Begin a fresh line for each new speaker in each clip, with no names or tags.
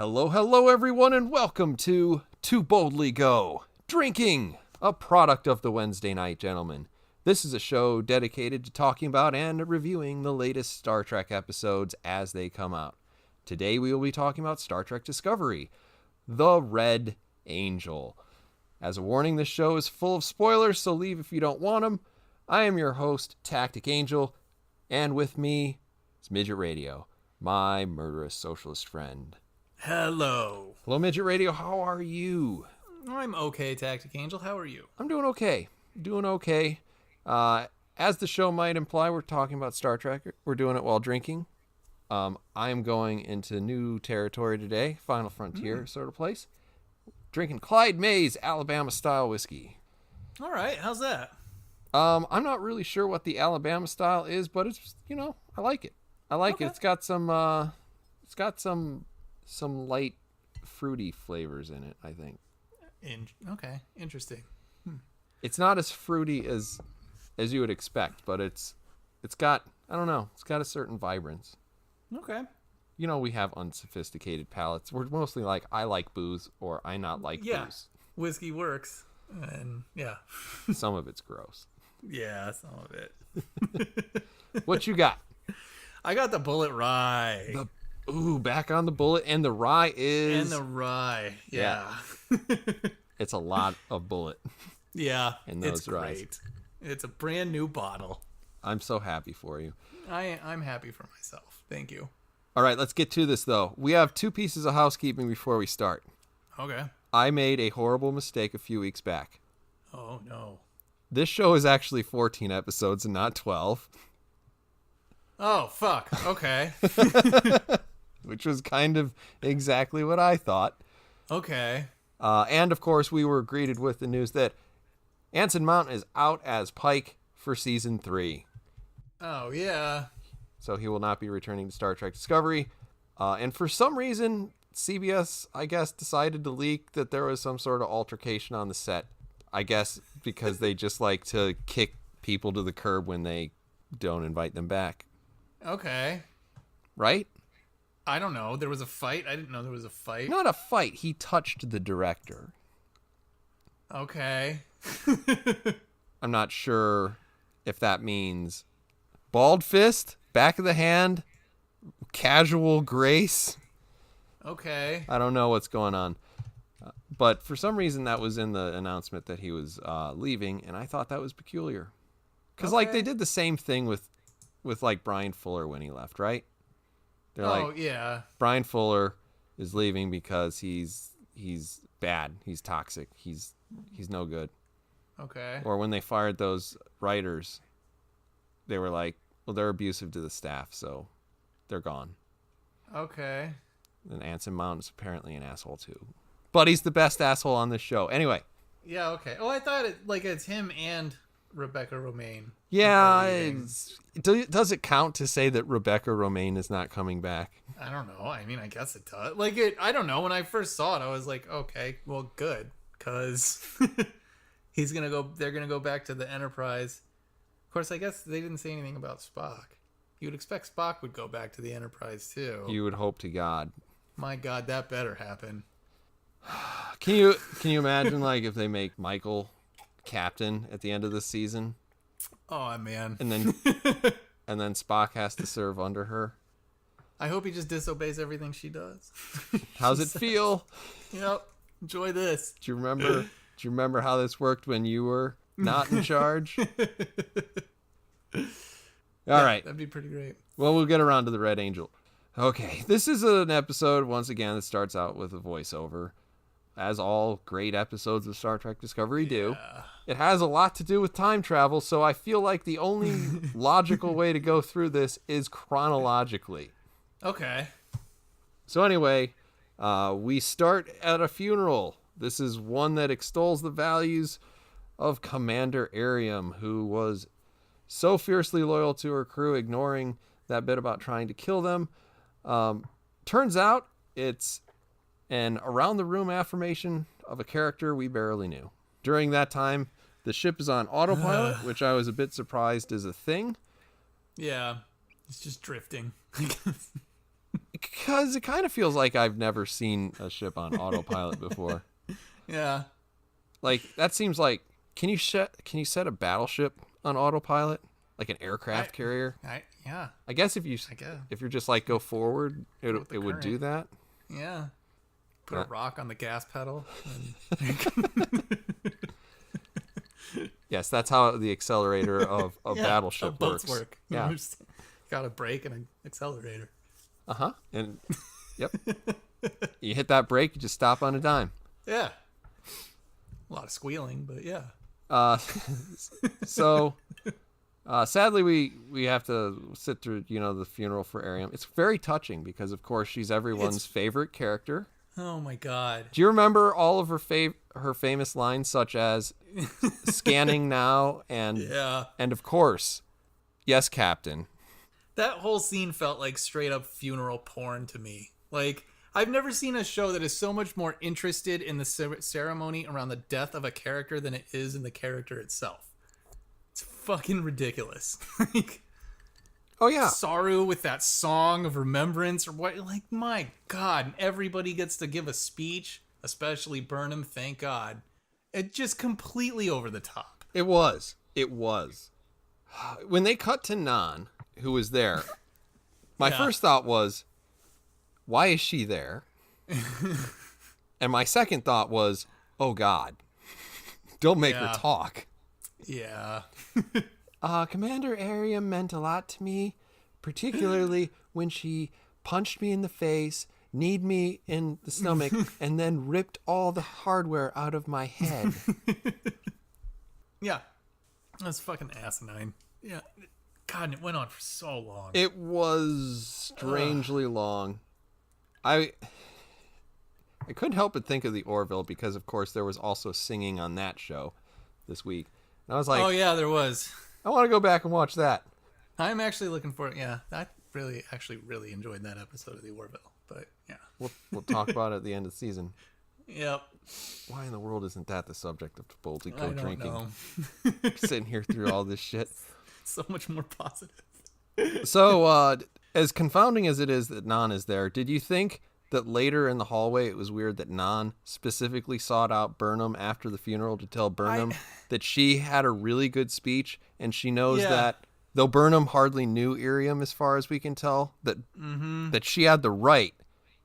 Hello, hello, everyone, and welcome to Boldly Go, Drinking, a product of the Wednesday Night Gentleman. This is a show dedicated to talking about and reviewing the latest Star Trek episodes as they come out. Today we will be talking about Star Trek Discovery, The Red Angel. As a warning, this show is full of spoilers, so leave if you don't want them. I am your host, Tactic Angel, and with me is Midget Radio, my murderous socialist friend.
Hello.
Hello, Midget Radio. How are you?
I'm okay, Tactic Angel. How are you?
I'm doing okay. As the show might imply, we're talking about Star Trek. We're doing it while drinking. I am going into new territory today, Final Frontier sort of place. Drinking Clyde Mays Alabama-style whiskey. All
right. How's that?
I'm not really sure what the Alabama style is, but it's, I like it. Okay. It's got some light fruity flavors in it, I think.
Okay, interesting.
It's not as fruity as you would expect, but it's got, I don't know, it's got a certain vibrance.
Okay.
We have unsophisticated palates. We're mostly like, I like booze or I not like booze.
Whiskey works. And yeah.
Some of it's gross.
Yeah, some of it.
What you got?
I got the Bullet Rye.
Back on the Bullet, and the rye is...
And the rye, yeah.
It's a lot of Bullet.
Yeah,
and those
it's great. It's a brand new bottle.
I'm so happy for you.
I'm happy for myself. Thank you.
All right, let's get to this, though. We have two pieces of housekeeping before we start.
Okay.
I made a horrible mistake a few weeks back.
Oh, no.
This show is actually 14 episodes and not 12.
Oh, fuck. Okay.
Which was kind of exactly what I thought.
Okay.
And, of course, we were greeted with the news that Anson Mount is out as Pike for Season 3.
Oh, yeah.
So he will not be returning to Star Trek Discovery. And for some reason, CBS, I guess, decided to leak that there was some sort of altercation on the set. I guess because they just like to kick people to the curb when they don't invite them back.
Okay.
Right?
I don't know. There was a fight? I didn't know there was a fight.
Not a fight. He touched the director.
Okay.
I'm not sure if that means bald fist, back of the hand, casual grace.
Okay.
I don't know what's going on. But for some reason, that was in the announcement that he was leaving, and I thought that was peculiar. Because, they did the same thing with Brian Fuller when he left, right? They're
yeah.
Brian Fuller is leaving because he's bad. He's toxic. He's no good.
Okay.
Or when they fired those writers, they were like, well, they're abusive to the staff, so they're gone.
Okay.
And Anson Mount is apparently an asshole, too. But he's the best asshole on this show. Anyway.
Yeah, okay. Oh, I thought it's him and Rebecca Romaine.
Yeah. Does it count to say that Rebecca Romaine is not coming back?
I don't know. I mean, I guess it does. I don't know. When I first saw it, I was like, okay, well, good. Because they're going to go back to the Enterprise. Of course, I guess they didn't say anything about Spock. You would expect Spock would go back to the Enterprise, too.
You would hope to God.
My God, that better happen.
Can you imagine if they make Michael captain at the end of the season?
Oh man.
And then Spock has to serve under her.
I hope he just disobeys everything she does.
How's it feel?
Yep. Enjoy this.
Do you remember how this worked when you were not in charge? All right.
That'd be pretty great.
Well, we'll get around to the Red Angel. Okay, this is an episode, once again, that starts out with a voiceover, as all great episodes of Star Trek Discovery do.
Yeah.
It has a lot to do with time travel, so I feel like the only logical way to go through this is chronologically.
Okay.
So anyway, we start at a funeral. This is one that extols the values of Commander Arium, who was so fiercely loyal to her crew, ignoring that bit about trying to kill them. Turns out it's an around-the-room affirmation of a character we barely knew. During that time, the ship is on autopilot, which I was a bit surprised is a thing.
Yeah, it's just drifting.
Because it kind of feels like I've never seen a ship on autopilot before.
Yeah.
Like, that seems like, can you set a battleship on autopilot? Like an aircraft carrier?
Yeah.
I guess if
guess.
you're just like go forward, it
With the
would do that.
Yeah. Put a rock on the gas pedal.
Yes, that's how the accelerator of a battleship
boats
works.
work.
Yeah.
Got a brake and an accelerator.
Uh-huh. And yep. You hit that brake, you just stop on a dime.
Yeah. A lot of squealing, but yeah.
So sadly we have to sit through, the funeral for Ariam. It's very touching because of course she's everyone's favorite character.
Oh my god.
Do you remember all of her famous lines such as scanning now and of course, yes, Captain.
That whole scene felt like straight up funeral porn to me. Like, I've never seen a show that is so much more interested in the ceremony around the death of a character than it is in the character itself. It's fucking ridiculous. Like,
oh yeah,
Saru with that song of remembrance or what? Like, my god, and everybody gets to give a speech, especially Burnham. Thank God. It just completely over the top.
It was. When they cut to Nan, who was there, my first thought was, why is she there? And my second thought was, oh God, don't make her talk.
Yeah.
Commander Ariam meant a lot to me, particularly when she punched me in the face, kneed me in the stomach, and then ripped all the hardware out of my head.
Yeah. That's fucking asinine. Yeah. God, and it went on for so long.
It was strangely long. I couldn't help but think of the Orville because, of course, there was also singing on that show this week. And I was like,
oh, yeah, there was.
I want to go back and watch that.
I'm actually looking for it. Yeah, I really enjoyed that episode of the Orville. But, yeah.
We'll talk about it at the end of the season.
Yep.
Why in the world isn't that the subject of Boldly
I
Go
don't
Drinking?
know.
Sitting here through all this shit.
So much more positive.
So, as confounding as it is that Nan is there, did you think that later in the hallway it was weird that Nan specifically sought out Burnham after the funeral to tell Burnham that she had a really good speech and she knows that, though Burnham hardly knew Iriam as far as we can tell, that that she had the right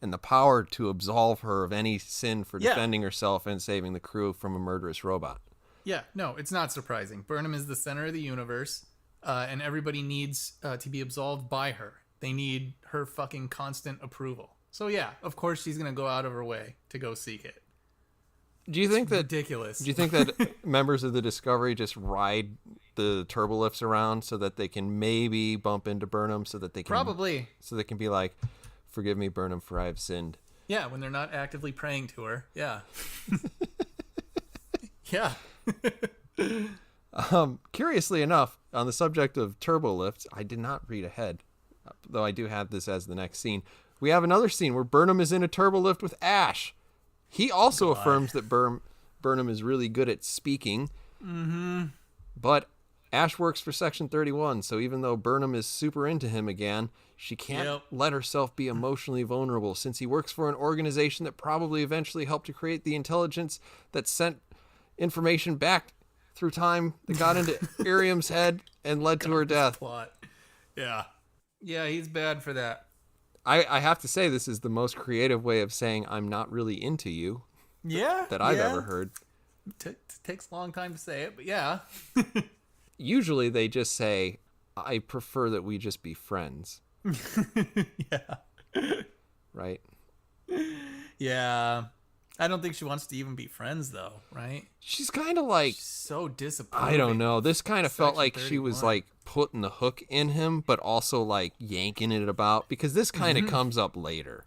and the power to absolve her of any sin for defending herself and saving the crew from a murderous robot?
Yeah, no, it's not surprising. Burnham is the center of the universe, and everybody needs to be absolved by her. They need her fucking constant approval. So yeah, of course she's gonna go out of her way to go seek it.
Do you think that
ridiculous?
Do you think that members of the Discovery just ride the turbolifts around so that they can maybe bump into Burnham so that they can so they can be like, "Forgive me, Burnham, for I have sinned."
Yeah, when they're not actively praying to her. Yeah. Yeah.
Curiously enough, on the subject of turbolifts, I did not read ahead, though I do have this as the next scene. We have another scene where Burnham is in a turbolift with Ash. He also affirms that Burnham is really good at speaking. Mm-hmm. But Ash works for Section 31, so even though Burnham is super into him again, she can't let herself be emotionally vulnerable since he works for an organization that probably eventually helped to create the intelligence that sent information back through time that got into Iriam's head and led to her death.
Plot. Yeah. Yeah, he's bad for that.
I have to say, this is the most creative way of saying I'm not really into you that I've ever heard.
Takes a long time to say it, but yeah.
Usually they just say, I prefer that we just be friends.
Yeah.
Right?
Yeah. I don't think she wants to even be friends, though, right?
She's kind of like...
She's so disappointed.
I don't know. This kind of felt like she was like putting the hook in him, but also like yanking it about, because this kind of comes up later,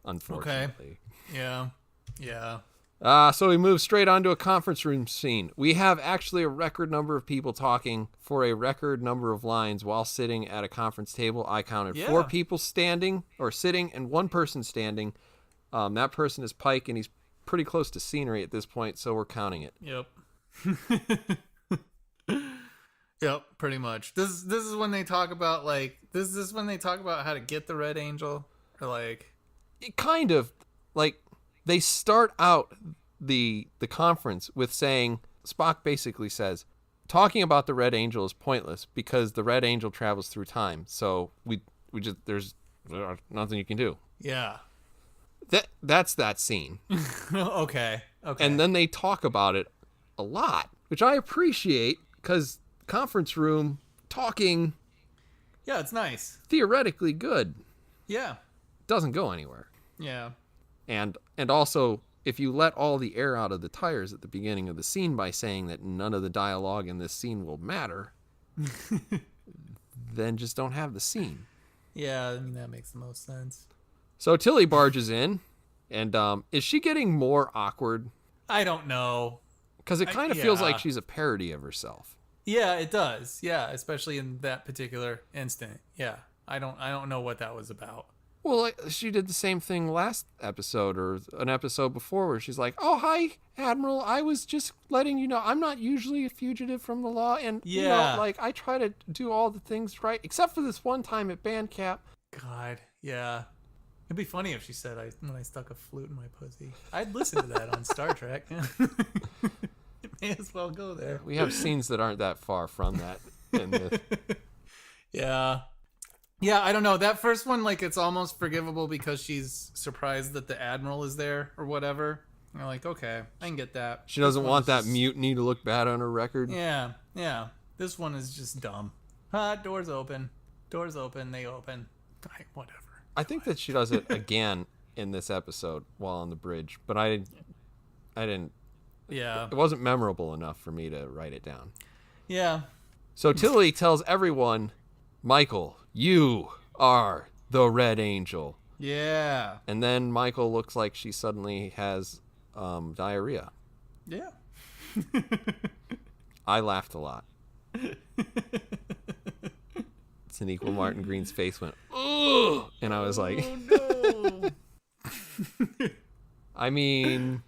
unfortunately.
Okay. Yeah. Yeah.
So we move straight onto a conference room scene. We have actually a record number of people talking for a record number of lines while sitting at a conference table. I counted 4 people standing or sitting and 1 person standing. That person is Pike, and he's pretty close to scenery at this point, so we're counting it.
Yep. Yep, pretty much. This is when they talk about when they talk about how to get the Red Angel, Or like,
it kind of, like, they start out the conference with saying, Spock basically says, talking about the Red Angel is pointless because the Red Angel travels through time. So we just, there's nothing you can do.
yeah.
That's that scene.
Okay.
And then they talk about it a lot, which I appreciate because conference room talking,
yeah, it's nice.
theoretically good,
Yeah.
doesn't go anywhere.
Yeah.
And also, if you let all the air out of the tires at the beginning of the scene by saying that none of the dialogue in this scene will matter, then just don't have the scene.
Yeah, I mean, that makes the most sense.
So Tilly barges in, and is she getting more awkward?
I don't know.
Because it kind of feels
yeah.
like she's a parody of herself.
Yeah, it does. Yeah, especially in that particular instant. Yeah. I don't know what that was about.
Well, like, she did the same thing last episode or an episode before where she's like, oh, hi, Admiral. I was just letting you know I'm not usually a fugitive from the law. And, you know, like, I try to do all the things right, except for this one time at band camp.
God, yeah. It'd be funny if she said, when I stuck a flute in my pussy. I'd listen to that on Star Trek. It may as well go there.
We have scenes that aren't that far from that in this.
Yeah. Yeah, I don't know. That first one, like, it's almost forgivable because she's surprised that the Admiral is there or whatever. You're like, okay, I can get that.
She doesn't want that mutiny to look bad on her record.
Yeah. This one is just dumb. Doors open. They open. Whatever.
I think that she does it again in this episode while on the bridge, but I didn't.
Yeah.
It wasn't memorable enough for me to write it down.
Yeah.
So Tilly tells everyone, Michael, you are the Red Angel.
Yeah.
And then Michael looks like she suddenly has diarrhea.
Yeah.
I laughed a lot. Sonequa Martin Green's face went, ugh! And I was like,
oh, no.
I mean,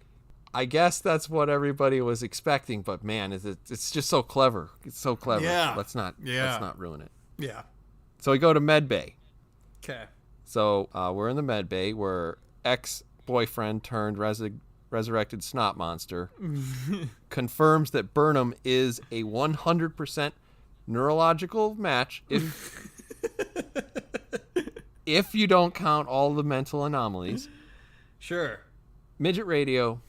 I guess that's what everybody was expecting, but man, it's just so clever. It's so clever.
Yeah.
Let's not ruin it.
Yeah.
So we go to Med Bay.
Okay.
So we're in the Med Bay where ex-boyfriend turned resurrected snot monster confirms that Burnham is a 100% neurological match if you don't count all the mental anomalies.
Sure.
Midget radio.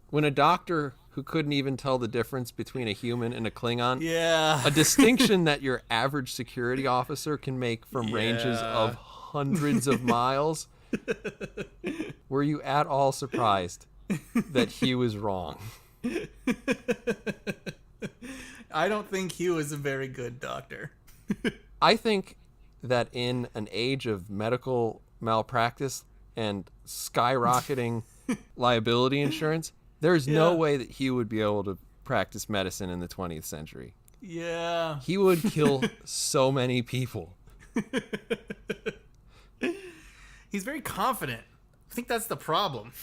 When a doctor who couldn't even tell the difference between a human and a Klingon,
Yeah.
a distinction that your average security officer can make from ranges of hundreds of miles, were you at all surprised that he was wrong?
I don't think he was a very good doctor.
I think that in an age of medical malpractice and skyrocketing liability insurance, there's no way that he would be able to practice medicine in the 20th century.
Yeah.
He would kill so many people.
He's very confident. I think that's the problem.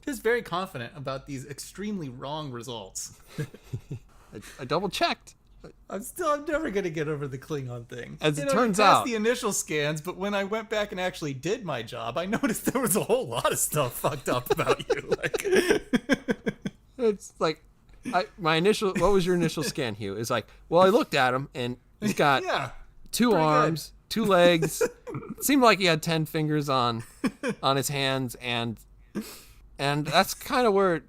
Just very confident about these extremely wrong results.
I double checked.
I'm never going to get over the Klingon thing.
As it turns
I passed
out,
the initial scans, but when I went back and actually did my job, I noticed there was a whole lot of stuff fucked up about you. Like,
it's like my initial. What was your initial scan, Hugh? It's like, well, I looked at him and he's got two arms, two legs. It seemed like he had 10 fingers on his hands, and that's kind of where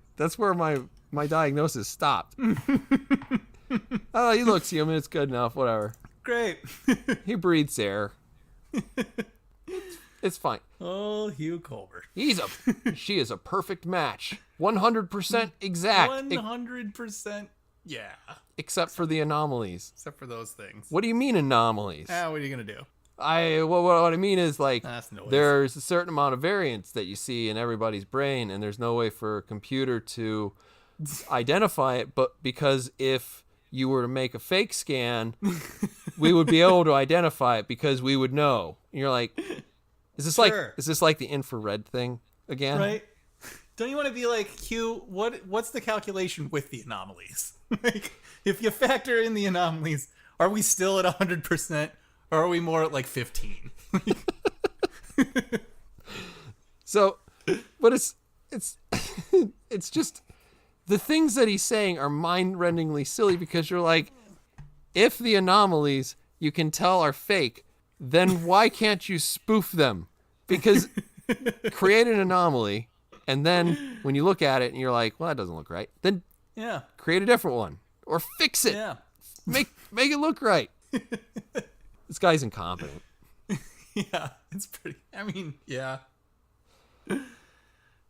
my diagnosis stopped. Oh, he looks human. It's good enough. Whatever.
Great.
He breathes air. It's fine.
Oh, Hugh Colbert.
She is a perfect match. 100% exact.
100%. Yeah.
Except for the anomalies.
Except for those things.
What do you mean anomalies?
What are you going to do?
What I mean is, like,
That's noise.
there's a certain amount of variance that you see in everybody's brain, and there's no way for a computer to identify it, but because if you were to make a fake scan, we would be able to identify it because we would know. And you're like, is this like the infrared thing again?
Right? Don't you want to be like, Hugh, what's the calculation with the anomalies? Like, if you factor in the anomalies, are we still at 100%? Or are we more at like 15?
So, but it's it's just the things that he's saying are mind-rendingly silly because you're like, if the anomalies you can tell are fake, then why can't you spoof them? Because create an anomaly, and then when you look at it and you're like, well, that doesn't look right, then
Yeah.
create a different one or fix it.
Yeah.
Make it look right. This guy's incompetent.
Yeah. It's pretty. I mean, yeah.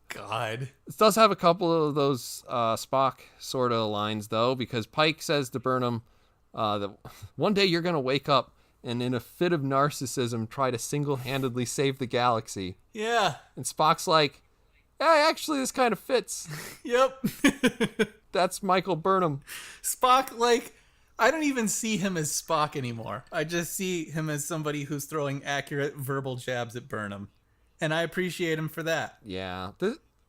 God.
This does have a couple of those Spock sort of lines, though, because Pike says to Burnham that one day you're going to wake up and in a fit of narcissism try to single-handedly save the galaxy.
Yeah.
And Spock's like, hey, actually, this kind of fits.
Yep.
That's Michael Burnham.
Spock, like, I don't even see him as Spock anymore. I just see him as somebody who's throwing accurate verbal jabs at Burnham. And I appreciate him for that.
Yeah.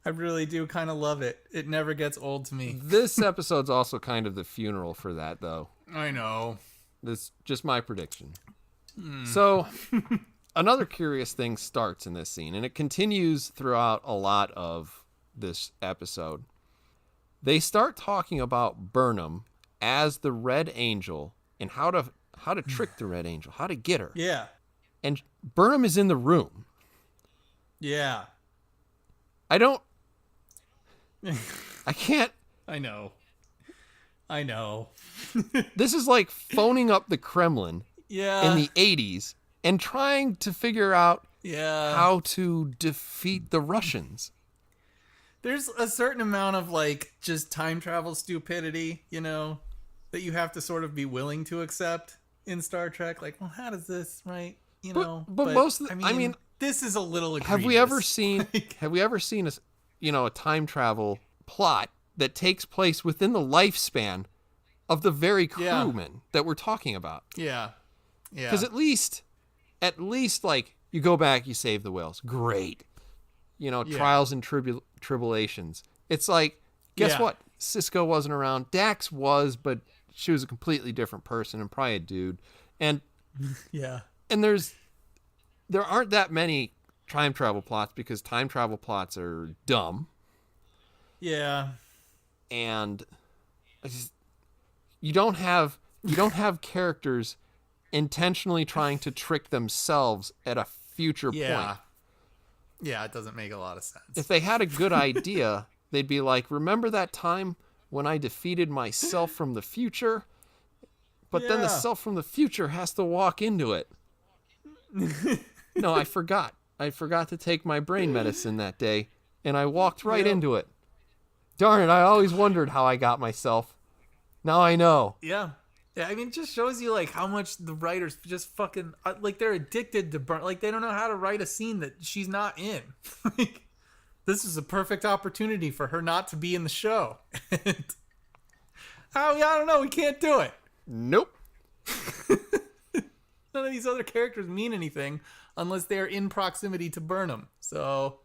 I really do kind of love it. It never gets old to me.
This episode's also kind of the funeral for that, though.
I know.
That's just my prediction. So, another curious thing starts in this scene, and it continues throughout a lot of this episode. They start talking about Burnham as the Red Angel and how to trick the Red Angel, how to get her.
Yeah.
And Burnham is in the room.
Yeah.
I can't.
I know. I know.
This is like phoning up the Kremlin
Yeah.
in the 80s and trying to figure out
Yeah.
how to defeat the Russians.
There's a certain amount of like just time travel stupidity, you know, that you have to sort of be willing to accept in Star Trek. Like, well, how does this, right? You know,
but most of the, I mean,
this is a little egregious.
have we ever seen a time travel plot that takes place within the lifespan of the very crewmen that we're talking about?
Yeah. Yeah.
Because at least like you go back, you save the whales. Great. You know, trials and tribulations. It's like, guess what? Cisco wasn't around. Dax was, but she was a completely different person and probably a dude. And
yeah.
and there aren't that many time travel plots because time travel plots are dumb.
Yeah.
And you don't have characters intentionally trying to trick themselves at a future point.
Yeah, it doesn't make a lot of sense.
If they had a good idea, they'd be like, remember that time when I defeated myself from the future? But then the self from the future has to walk into it. No, I forgot. I forgot to take my brain medicine that day, and I walked right into it. Darn it, I always wondered how I got myself. Now I know.
Yeah. Yeah, I mean, it just shows you, like, how much the writers just fucking, like, they're addicted to burn. Like, they don't know how to write a scene that she's not in. Like, this is a perfect opportunity for her not to be in the show. And, I don't know, we can't do it.
Nope.
None of these other characters mean anything unless they're in proximity to Burnham. So,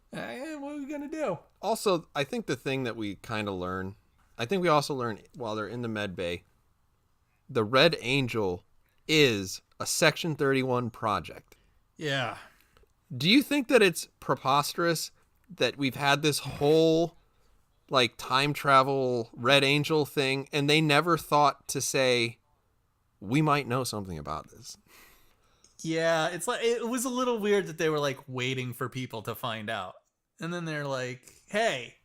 what are we going to do?
Also, I think the thing that we kind of learn, I think we also learn while they're in the med bay, the Red Angel is a Section 31 project.
Yeah.
Do you think that it's preposterous that we've had this whole like time travel Red Angel thing and they never thought to say, we might know something about this?
Yeah, it's like, it was a little weird that they were like waiting for people to find out. And then they're like, hey,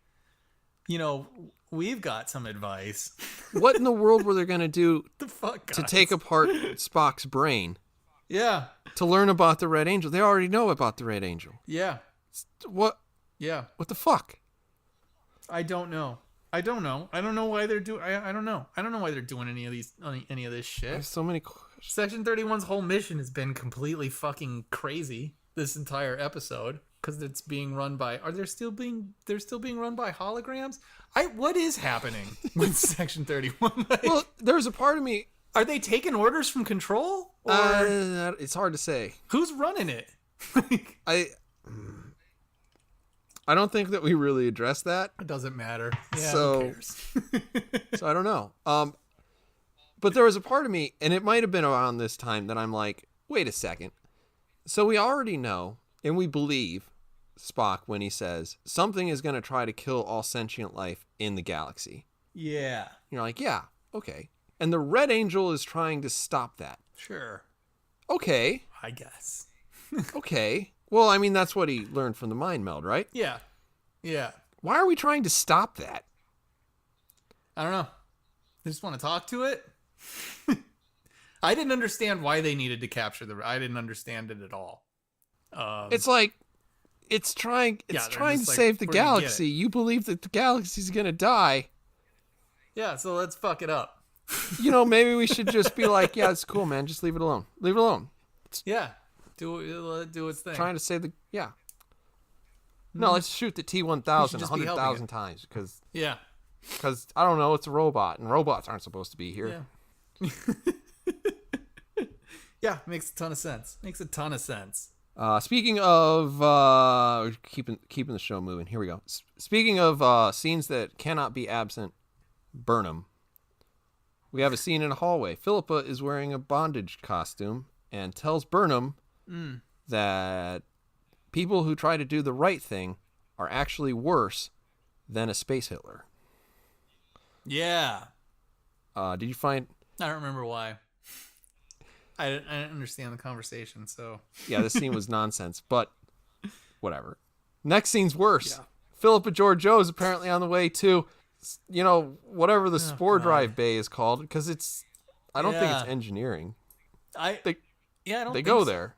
you know, we've got some advice.
What in the world were they going to do
The fuck,
to
guys?
take apart Spock's brain
Yeah.
to learn about the Red Angel? They already know about the Red Angel.
Yeah.
What
Yeah.
the fuck?
I don't know. I don't know why they're doing. I don't know. I don't know why they're doing any of this shit.
There's so many
Section 31's whole mission has been completely fucking crazy this entire episode because it's being run by. They're still being run by holograms? What is happening with Section 31? Like,
Well, there's a part of me.
are they taking orders from Control, or
It's hard to say.
who's running it?
I don't think that we really addressed that.
It doesn't matter. Yeah,
So-
who cares?
So I don't know. But there was a part of me, and it might have been around this time, that I'm like, wait a second. So we already know, and we believe Spock when he says something is going to try to kill all sentient life in the galaxy.
Yeah.
You're like, yeah, okay. And the Red Angel is trying to stop that.
Sure.
Okay.
I guess.
Okay. Well, I mean, that's what he learned from the mind meld, right?
Yeah. Yeah.
Why are we trying to stop that?
I don't know. They just want to talk to it. I didn't understand why they needed to capture I didn't understand it at all.
It's like, it's trying to
like,
save the
we're gonna get
galaxy. You believe that the galaxy's going to die.
Yeah, so let's fuck it up.
Maybe we should just be like, yeah, it's cool, man. Just leave it alone. Leave it alone.
Yeah. Do its thing.
Trying to save the, yeah. No, let's shoot the T-1000 100,000 times because I don't know, it's a robot and robots aren't supposed to be here.
Yeah. Yeah, makes a ton of sense. Speaking
of keeping the show moving, here we go. Speaking of scenes that cannot be absent, Burnham. We have a scene in a hallway. Philippa is wearing a bondage costume and tells Burnham that people who try to do the right thing are actually worse than a space Hitler.
Yeah.
Did you find...
I don't remember why. I didn't understand the conversation, so...
Yeah, this scene was nonsense, but whatever. Next scene's worse.
Yeah.
Philippa Georgiou is apparently on the way to, whatever the spore drive bay is called, because it's... I don't think it's engineering. They go there.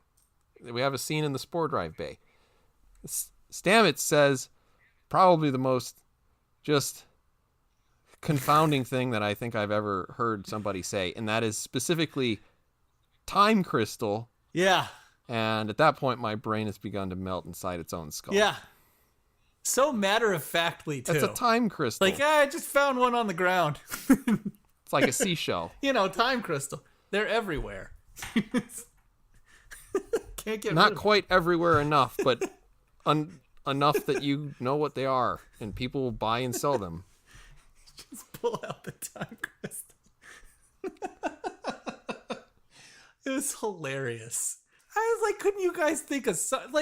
We have a scene in the spore drive bay. Stamets says probably the most just confounding thing that I think I've ever heard somebody say, and that is specifically time crystal.
Yeah.
And at that point, my brain has begun to melt inside its own skull.
Yeah. So matter-of-factly, too.
That's a time crystal.
Like, I just found one on the ground.
It's like a seashell.
Time crystal. They're everywhere. Can't get
Not
rid of
quite everywhere enough, but enough that you know what they are, and people will buy and sell them.
Just pull out the time crystal. It was hilarious. I was like, couldn't you guys think of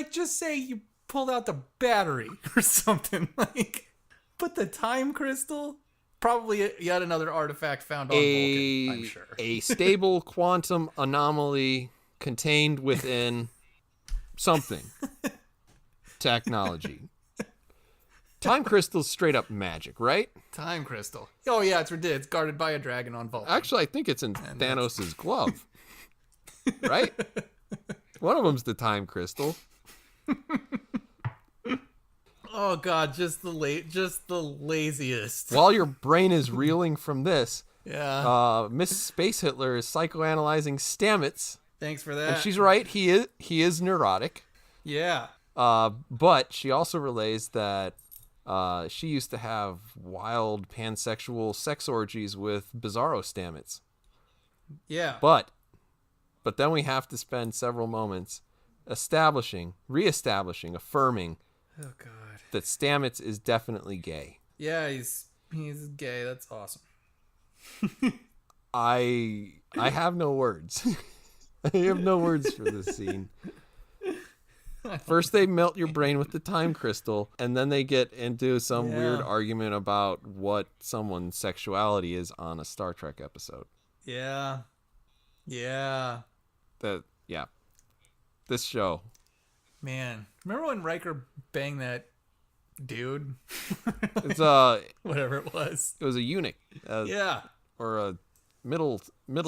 just say you pulled out the battery or something, but the time crystal, probably yet another artifact found on Vulcan, I'm sure.
A stable quantum anomaly contained within something. Technology. Time crystal's straight up magic, right?
Time crystal. Oh yeah, it's guarded by a dragon on Vulcan.
Actually, I think it's in Thanos' glove. Right? One of them's the time crystal.
Oh god, just the laziest.
While your brain is reeling from this,
yeah.
Miss Space Hitler is psychoanalyzing Stamets.
Thanks for that.
And she's right, he is neurotic.
Yeah.
But she also relays that she used to have wild pansexual sex orgies with Bizarro Stamets.
Yeah.
But then we have to spend several moments reestablishing, affirming that Stamets is definitely gay.
Yeah, he's gay. That's awesome.
I have no words. I have no words for this scene. First they melt your brain with the time crystal, and then they get into some weird argument about what someone's sexuality is on a Star Trek episode.
Yeah. Yeah.
This show.
Man. Remember when Riker banged that dude?
It's
whatever it was.
It was a eunuch.
Yeah.
Or a middle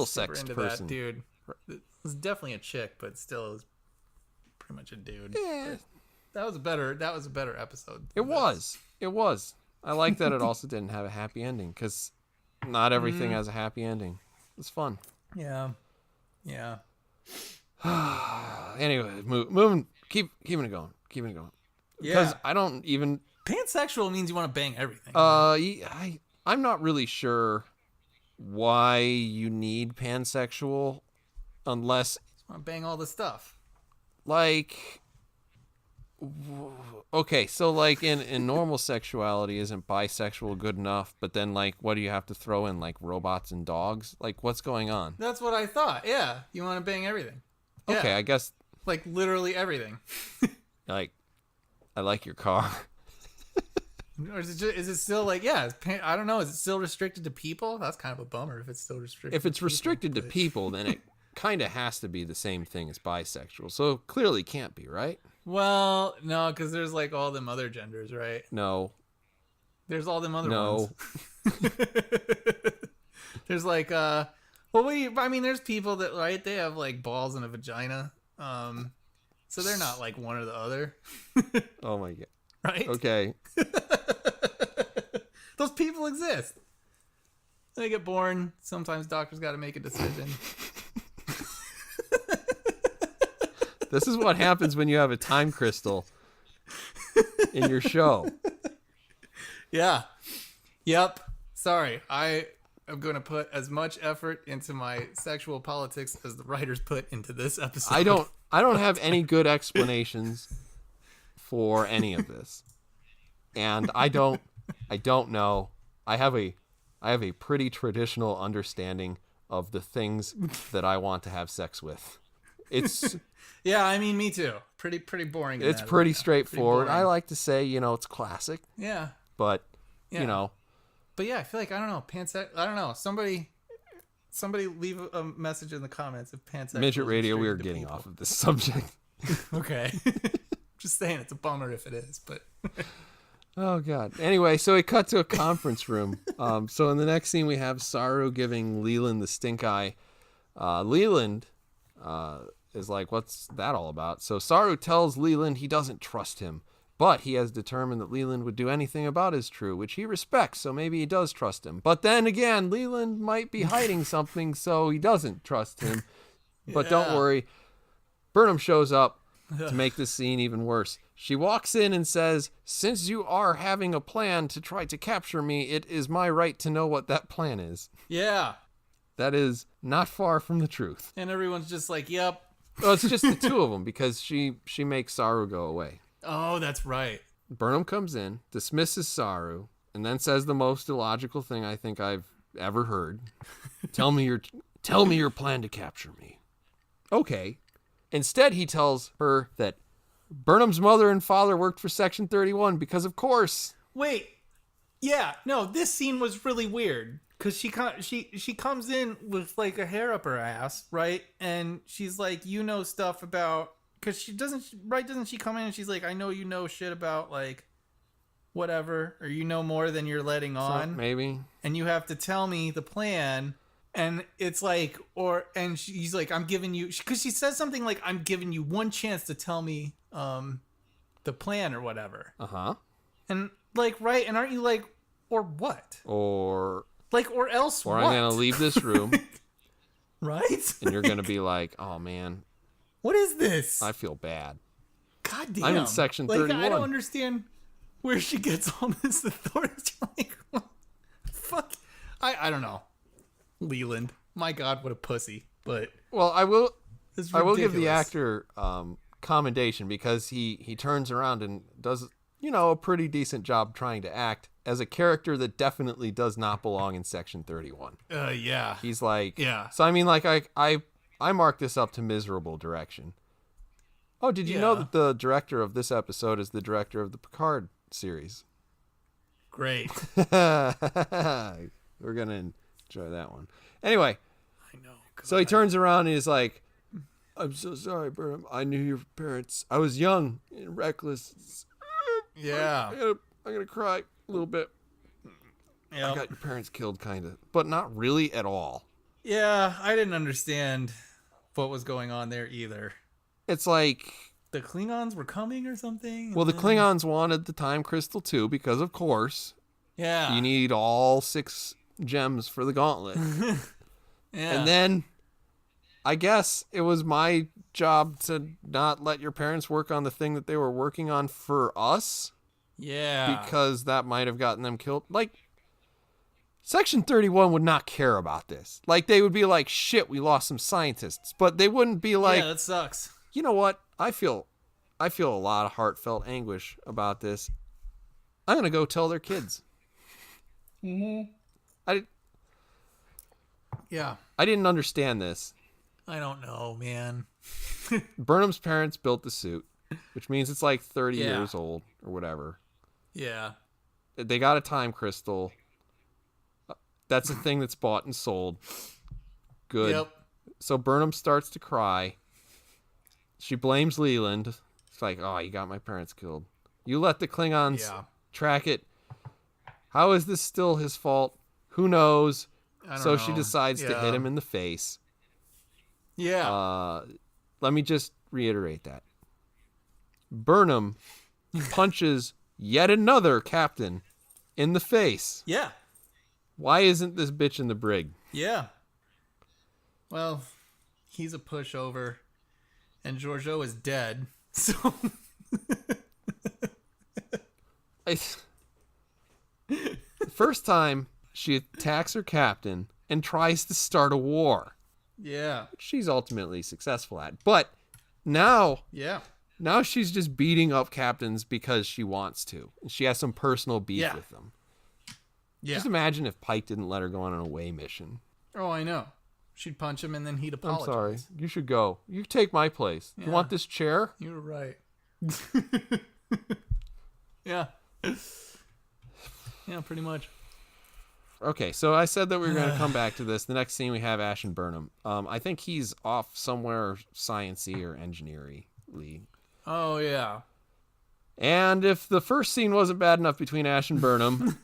sex
into
person.
That dude. It was definitely a chick, but still it was pretty much a dude.
Yeah.
That was a better episode.
It was. I like that it also didn't have a happy ending, because not everything has a happy ending. It's fun.
Yeah. Yeah.
Anyway, moving, keeping it going. Because
Yeah.
I don't even...
Pansexual means you want to bang everything.
I'm not really sure why you need pansexual unless...
I want to bang all the stuff.
Like, Okay, so like in normal sexuality, isn't bisexual good enough? But then like, what do you have to throw in, like robots and dogs? Like, what's going on?
That's what I thought. Yeah, you want to bang everything. Yeah.
Okay, I guess
Like literally everything.
like I like your car.
Or is it still like, yeah, I don't know. Is it still restricted to people? That's kind of a bummer if it's still restricted.
If it's restricted to people, then it kind of has to be the same thing as bisexual. So clearly can't be, right?
Well, no, because there's like all them other genders, right?
No.
There's all them other
No.
ones. There's like, I mean, there's people that, right, they have like balls and a vagina. So they're not like one or the other.
Oh my god.
Right?
Okay.
Those people exist. They get born. Sometimes doctors got to make a decision.
This is what happens when you have a time crystal in your show.
Yeah. Yep. Sorry. I am going to put as much effort into my sexual politics as the writers put into this episode.
I don't have any good explanations for any of this. And I don't know. I have a pretty traditional understanding of the things that I want to have sex with. It's
yeah, I mean, me too. Pretty boring.
It's pretty straightforward. I like to say, it's classic.
Yeah.
But,
yeah. But yeah, I feel like, I don't know, I don't know. Somebody leave a message in the comments if pansexual.
Midget Radio, we are getting off of this subject.
Okay. Just saying, it's a bummer if it is, but.
Oh god. Anyway, so we cut to a conference room. So in the next scene, we have Saru giving Leland the stink eye. Leland is like, "What's that all about?" So Saru tells Leland he doesn't trust him, but he has determined that Leland would do anything about his true, which he respects. So maybe he does trust him. But then again, Leland might be hiding something, so he doesn't trust him. But don't worry, Burnham shows up to make this scene even worse. She walks in and says, "Since you are having a plan to try to capture me, it is my right to know what that plan is."
Yeah.
That is not far from the truth.
And everyone's just like, yep.
Well, it's just the two of them because she makes Saru go away.
Oh, that's right.
Burnham comes in, dismisses Saru, and then says the most illogical thing I think I've ever heard. Tell me your plan to capture me. Okay. Instead, he tells her that Burnham's mother and father worked for Section 31 because, of course.
Wait. Yeah. No, this scene was really weird because she comes in with like a hair up her ass, right? And she's like, stuff about, because doesn't she come in and she's like, I know you know shit about like whatever, or more than you're letting on.
So, maybe.
And you have to tell me the plan. And it's like, and she's like, I'm giving you, because she says something like, I'm giving you one chance to tell me the plan or whatever.
Uh-huh.
And like, right, and aren't you like, or what?
Or
else
or
what?
I'm going to leave this room.
Right?
And you're going to be like, oh man.
What is this?
I feel bad.
God damn.
I'm in Section 31.
Like, I don't understand where she gets all this authority. Like, fuck. I don't know. Leland, my God, what a pussy! But
I will give the
ridiculous.
actor commendation because he turns around and does a pretty decent job trying to act as a character that definitely does not belong in Section 31.
Yeah.
He's like,
yeah.
So I mean, like I marked this up to miserable direction. Oh, did you know that the director of this episode is the director of the Picard series?
Great.
We're gonna enjoy that one. Anyway,
I know.
so he turns around and he's like, "I'm so sorry, Burnham. I knew your parents. I was young and reckless.
Yeah.
I'm gonna cry a little bit.
Yeah.
I got your parents killed, kind of, but not really at all.
Yeah, I didn't understand what was going on there either.
It's like
The Klingons were coming or something?
Well, the Klingons wanted the time crystal too because, of course,
yeah,
you need all 6 gems for the gauntlet.
yeah.
And then I guess it was my job to not let your parents work on the thing that they were working on for us.
Yeah.
Because that might have gotten them killed. Like, Section 31 would not care about this. Like, they would be like, shit, we lost some scientists. But they wouldn't be like,
yeah, that sucks.
you know what? I feel I feel a lot of heartfelt anguish about this. I'm going to go tell their kids.
Mm-hmm. Yeah.
I didn't understand this.
I don't know, man.
Burnham's parents built the suit, which means it's like 30
Yeah.
years old or whatever.
Yeah.
They got a time crystal. That's a thing that's bought and sold. Good.
Yep.
So Burnham starts to cry. She blames Leland. It's like, oh, you got my parents killed. You let the Klingons track it. How is this still his fault? Who knows? So she decides to hit him in the face.
Yeah.
Let me just reiterate that. Burnham punches yet another captain in the face.
Yeah.
Why isn't this bitch in the brig?
Yeah. Well, he's a pushover, and Giorgio is dead. So
first time she attacks her captain and tries to start a war.
Yeah.
Which she's ultimately successful at. But now she's just beating up captains because she wants to. And she has some personal beef with them.
Yeah.
Just imagine if Pike didn't let her go on an away mission.
Oh, I know. She'd punch him and then he'd apologize.
I'm sorry. You should go. You take my place.
Yeah.
You want this chair?
You're right. Yeah. Yeah, pretty much.
Okay, so I said that we were going to come back to this. The next scene we have Ash and Burnham. I think he's off somewhere science-y or engineering-y.
Oh, yeah.
And if the first scene wasn't bad enough between Ash and Burnham,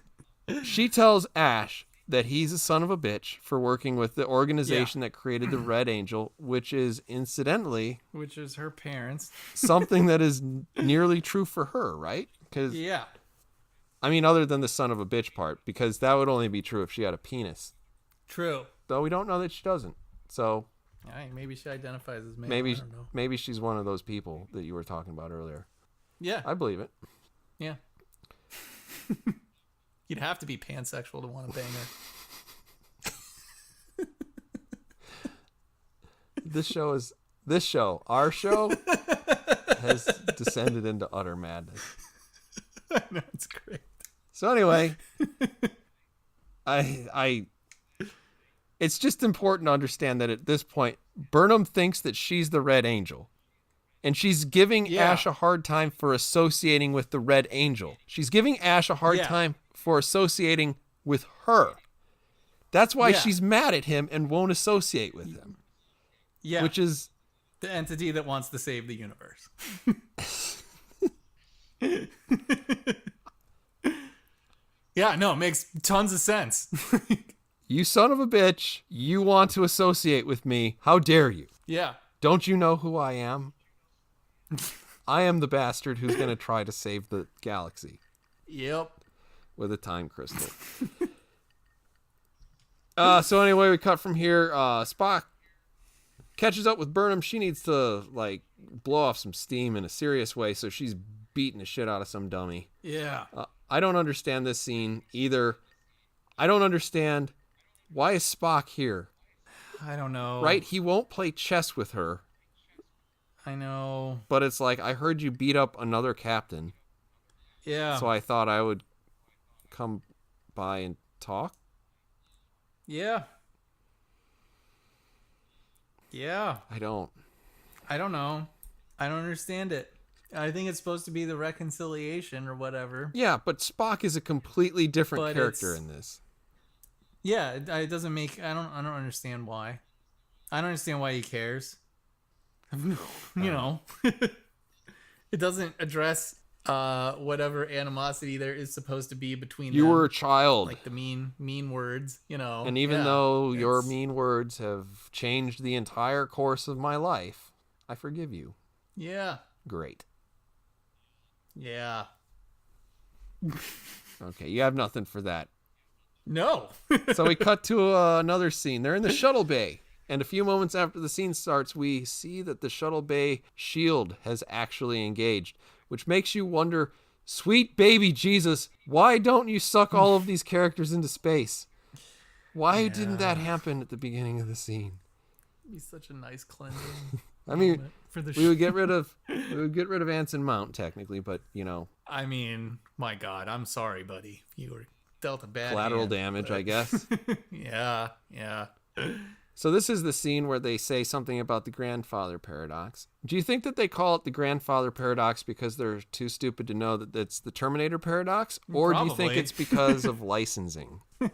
she tells Ash that he's a son of a bitch for working with the organization that created the Red Angel, which is, incidentally...
Which is her parents.
something that is nearly true for her, right? Because I mean, other than the son of a bitch part, because that would only be true if she had a penis.
True.
Though we don't know that she doesn't. So...
maybe she identifies as male. I don't know.
Maybe she's one of those people that you were talking about earlier.
Yeah.
I believe it.
Yeah. You'd have to be pansexual to want to bang her. Our show has descended into utter madness. I know, it's great.
So anyway, it's just important to understand that at this point, Burnham thinks that she's the Red Angel. And she's giving Ash a hard time for associating with the Red Angel. She's giving Ash a hard time for associating with her. That's why she's mad at him and won't associate with him.
Yeah.
Which is...
the entity that wants to save the universe. Yeah, no, it makes tons of sense.
You son of a bitch. You want to associate with me. How dare you?
Yeah.
Don't you know who I am? I am the bastard who's going to try to save the galaxy.
Yep.
With a time crystal. So anyway, we cut from here. Spock catches up with Burnham. She needs to, like, blow off some steam in a serious way, so she's beating the shit out of some dummy.
Yeah.
I don't understand this scene either. I don't understand, why is Spock here?
I don't know.
Right? He won't play chess with her.
I know.
But it's like, I heard you beat up another captain.
Yeah.
So I thought I would come by and talk.
Yeah. Yeah.
I don't
know. I don't understand it. I think it's supposed to be the reconciliation or whatever.
Yeah, but Spock is a completely different character in this.
Yeah, it doesn't make... I don't understand why. I don't understand why he cares. You know. It doesn't address whatever animosity there is supposed to be between
you
them.
Were a child.
Like the mean words, you know.
And even though your mean words have changed the entire course of my life, I forgive you.
Yeah.
Great.
Yeah.
Okay, you have nothing for that.
No.
So we cut to another scene. They're in the shuttle bay. And a few moments after the scene starts, we see that the shuttle bay shield has actually engaged, which makes you wonder, sweet baby Jesus, why don't you suck all of these characters into space? Why didn't that happen at the beginning of the scene?
It'd be such a nice cleansing.
I mean,
for the
we would get rid of Anson Mount technically, but
I mean, my God, I'm sorry, buddy. You were dealt a bad
collateral
hand,
damage,
but...
I guess.
Yeah.
So this is the scene where they say something about the grandfather paradox. Do you think that they call it the grandfather paradox because they're too stupid to know that it's the Terminator paradox? Or
Probably.
do you think it's because of licensing?
This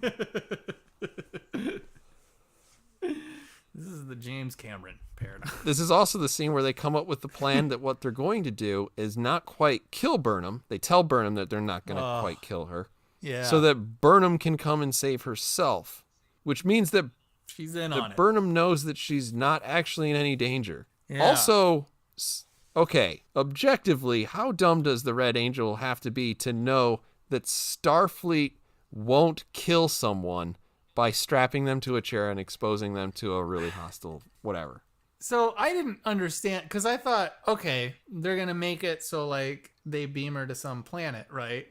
is the James Cameron paradox.
This is also the scene where they come up with the plan that what they're going to do is not quite kill Burnham. They tell Burnham that they're not going to quite kill her.
Yeah.
So that Burnham can come and save herself, which means that
she's in on it.
Burnham knows that she's not actually in any danger.
Yeah.
Also, okay, objectively, how dumb does the Red Angel have to be to know that Starfleet won't kill someone by strapping them to a chair and exposing them to a really hostile whatever?
So I didn't understand, because I thought, okay, they're going to make it so like they beam her to some planet, right?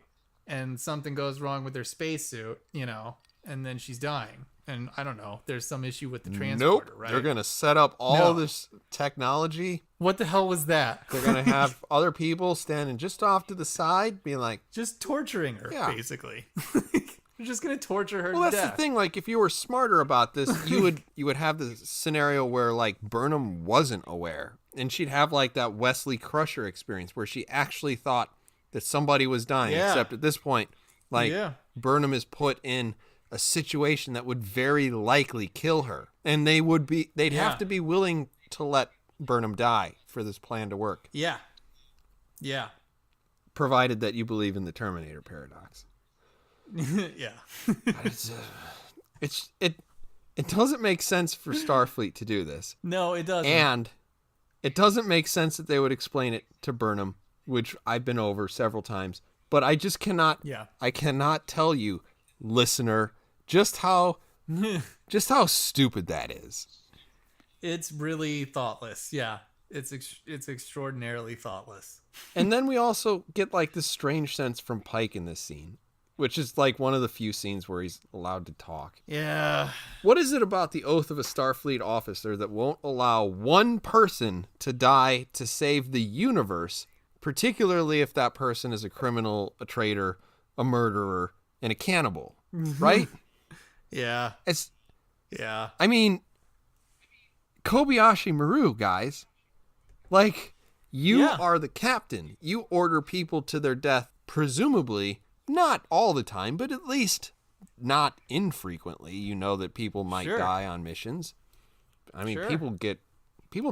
And something goes wrong with their spacesuit, and then she's dying. And I don't know, there's some issue with the transporter,
Nope.
right?
They're going to set up all this technology.
What the hell was that?
They're going to have other people standing just off to the side being like...
Just torturing her, basically. They're just going to torture her to
that's
death.
the thing. Like, if you were smarter about this, you would have the scenario where, like, Burnham wasn't aware. And she'd have, like, that Wesley Crusher experience where she actually thought that somebody was dying.
Yeah.
Except at this point, like, Burnham is put in a situation that would very likely kill her. And they'd have to be willing to let Burnham die for this plan to work.
Yeah.
Provided that you believe in the Terminator paradox.
Yeah.
It doesn't make sense for Starfleet to do this.
No, it doesn't.
And it doesn't make sense that they would explain it to Burnham, which I've been over several times. But I just cannot. Yeah. I cannot tell you, listener, just how stupid that is.
It's really thoughtless. Yeah. It's extraordinarily thoughtless.
And then we also get like this strange sense from Pike in this scene, which is like one of the few scenes where he's allowed to talk.
Yeah.
What is it about the oath of a Starfleet officer that won't allow one person to die to save the universe, particularly if that person is a criminal, a traitor, a murderer, and a cannibal, right?
Yeah.
I mean, Kobayashi Maru, guys. Like, you are the captain. You order people to their death, presumably, not all the time, but at least not infrequently. You know that people might die on missions. I mean, people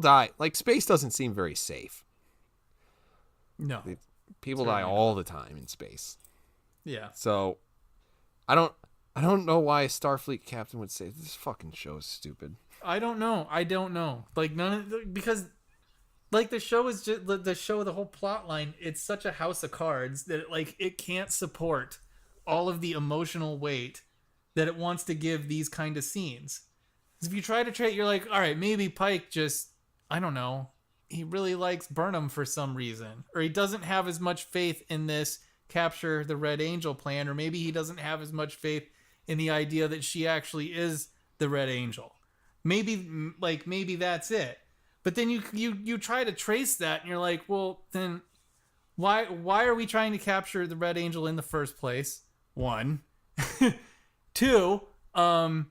die. Like, space doesn't seem very safe.
No.
People die all the time in space.
Yeah.
So, I don't know why a Starfleet captain would say this fucking show is stupid.
I don't know. Like, because like the show is just the whole plot line. It's such a house of cards that it can't support all of the emotional weight that it wants to give these kind of scenes. If you try to trade, you're like, all right, maybe Pike just, I don't know, he really likes Burnham for some reason, or he doesn't have as much faith in this capture the Red Angel plan, or maybe he doesn't have as much faith in the idea that she actually is the Red Angel. Maybe that's it. But then you try to trace that, and you're like, well, then why are we trying to capture the Red Angel in the first place? 1. 2, are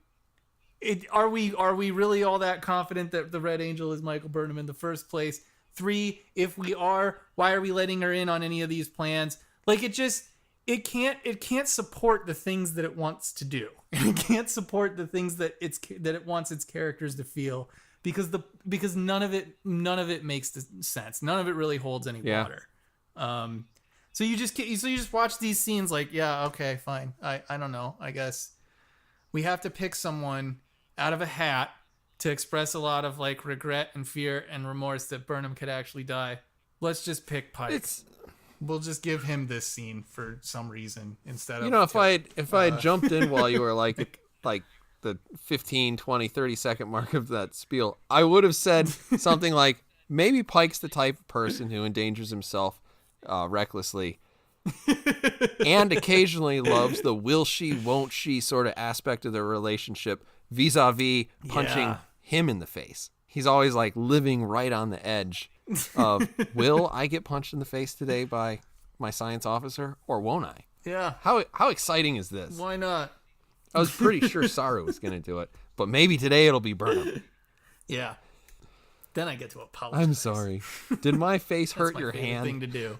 we really all that confident that the Red Angel is Michael Burnham in the first place? 3, if we are, why are we letting her in on any of these plans? Like, it can't support the things that it wants to do. It can't support the things that it wants its characters to feel, because none of it makes sense. None of it really holds any water. So you just watch these scenes like, yeah, okay, fine. I don't know. I guess we have to pick someone out of a hat to express a lot of like regret and fear and remorse that Burnham could actually die. Let's just pick Pike. We'll just give him this scene for some reason instead of...
if I had jumped in while you were like the 15, 20, 30 second mark of that spiel, I would have said something like, maybe Pike's the type of person who endangers himself recklessly and occasionally loves the will she, won't she sort of aspect of their relationship vis-a-vis punching him in the face. he's always like living right on the edge of, will I get punched in the face today by my science officer or won't I?
Yeah.
How exciting is this?
Why not?
I was pretty sure Saru was going to do it, but maybe today it'll be Burnham.
Yeah. Then I get to apologize.
I'm sorry. Did my face hurt your
favorite
hand?
thing to do.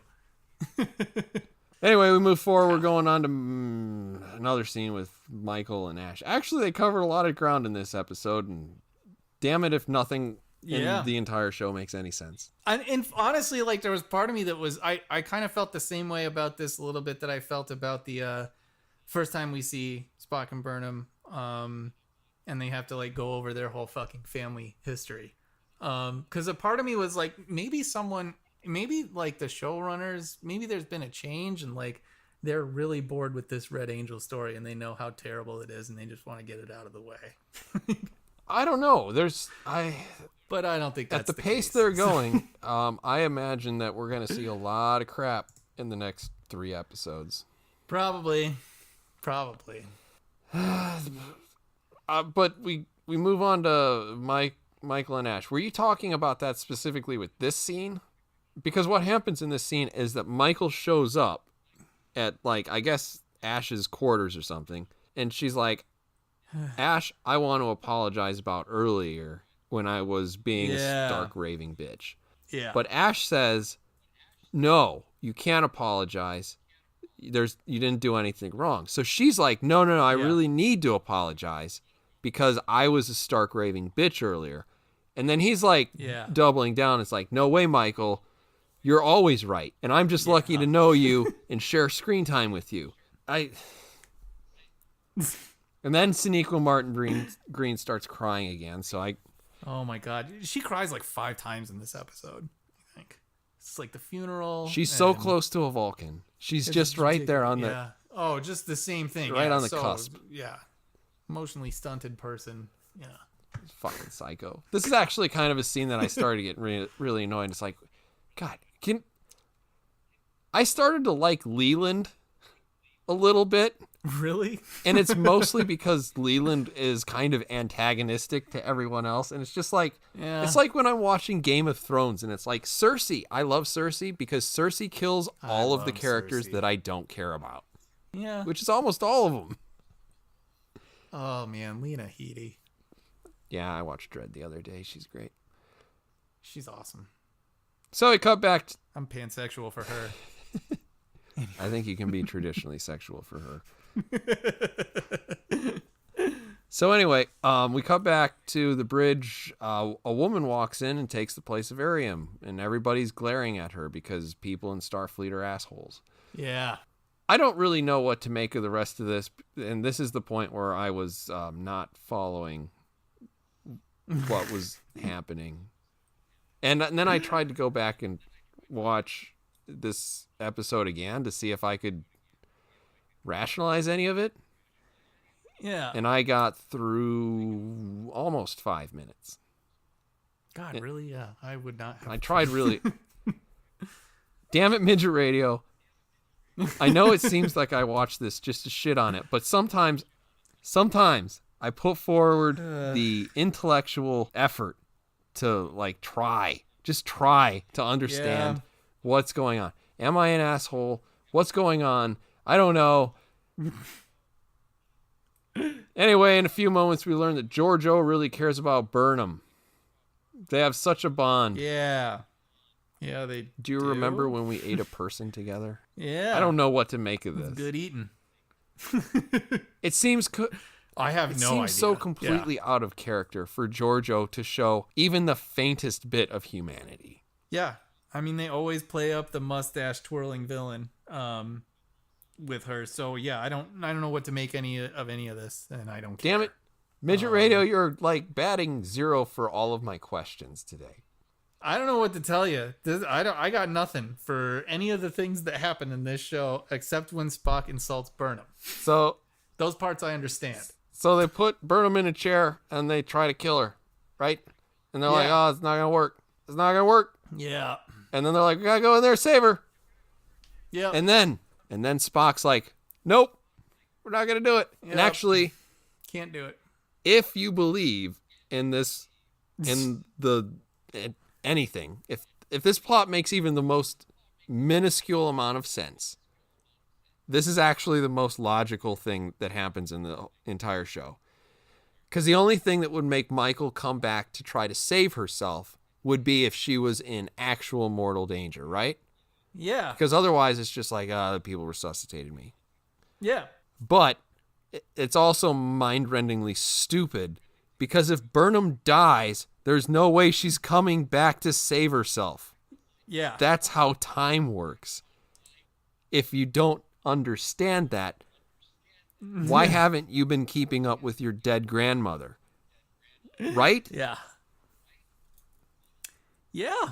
Anyway, we move forward. We're going on to another scene with Michael and Ash. Actually, they covered a lot of ground in this episode, and damn it if nothing in the entire show makes any sense.
And honestly, like, there was part of me that was, I kind of felt the same way about this a little bit that I felt about the first time we see Spock and Burnham, and they have to, like, go over their whole fucking family history. Because a part of me was like, maybe like the showrunners, maybe there's been a change and like they're really bored with this Red Angel story and they know how terrible it is and they just want to get it out of the way.
I don't know.
But I don't think that's
at the pace
case.
they're going. I imagine that we're going to see a lot of crap in the next 3 episodes.
Probably.
But we move on to Michael and Ash. Were you talking about that specifically with this scene? Because what happens in this scene is that Michael shows up at, like, I guess Ash's quarters or something, and she's like, Ash, I want to apologize about earlier when I was being a stark raving bitch.
Yeah.
But Ash says, no, you can't apologize. You didn't do anything wrong. So she's like, no, I really need to apologize because I was a stark raving bitch earlier. And then he's like doubling down. It's like, no way, Michael. You're always right. And I'm just lucky to know you and share screen time with you. And then Sonequa Martin Green starts crying again. So
oh my God. She cries like 5 times in this episode, I think. It's like the funeral.
She's so close to a Vulcan. She's just right there on the...
Oh, just the same thing.
Right on the cusp.
Yeah. Emotionally stunted person. Yeah.
Fucking psycho. This is actually kind of a scene that I started getting really annoyed. It's like, God, I started to like Leland a little bit.
Really?
And it's mostly because Leland is kind of antagonistic to everyone else. And it's just like, it's like when I'm watching Game of Thrones and it's like Cersei. I love Cersei because Cersei kills all of the characters that I don't care about.
Yeah.
Which is almost all of them.
Oh, man. Lena Headey.
Yeah, I watched Dread the other day. She's great.
She's awesome.
So we cut back.
I'm pansexual for her.
I think you can be traditionally sexual for her. So anyway, we cut back to the bridge. A woman walks in and takes the place of Arium, and everybody's glaring at her because people in Starfleet are assholes.
Yeah.
I don't really know what to make of the rest of this, and this is the point where I was not following what was happening. And then I tried to go back and watch this episode again to see if I could rationalize any of it.
Yeah.
And I got through almost 5 minutes.
God, really? Yeah. I would not have.
I tried really. Damn it, Midget Radio. I know it seems like I watch this just to shit on it, but sometimes I put forward the intellectual effort to like try to understand what's going on. Am I an asshole? What's going on? I don't know. Anyway, in a few moments, we learn that Giorgio really cares about Burnham. They have such a bond.
Yeah. Yeah, they
do. You remember when we ate a person together?
Yeah.
I don't know what to make of this.
Good eating.
It seems...
I have no idea.
It seems so completely out of character for Giorgio to show even the faintest bit of humanity.
Yeah. I mean, they always play up the mustache twirling villain with her. So, yeah, I don't know what to make any of this, and I don't care.
Damn it. Midget Radio, you're like batting 0 for all of my questions today.
I don't know what to tell you. I got nothing for any of the things that happen in this show except when Spock insults Burnham.
So
those parts I understand.
So they put Burnham in a chair and they try to kill her, right? And they're like, "Oh, it's not gonna work. It's not gonna work."
Yeah.
And then they're like, "We gotta go in there, save her."
Yeah.
And then Spock's like, "Nope, we're not gonna do it." Yep. And actually,
can't do it.
If you believe in this in anything. If this plot makes even the most minuscule amount of sense, this is actually the most logical thing that happens in the entire show. Because the only thing that would make Michael come back to try to save herself would be if she was in actual mortal danger, right?
Yeah.
Because otherwise it's just like, the people resuscitated me.
Yeah.
But it's also mind-rendingly stupid, because if Burnham dies, there's no way she's coming back to save herself.
Yeah.
That's how time works. If you don't understand that, why haven't you been keeping up with your dead grandmother? Right?
Yeah. Yeah.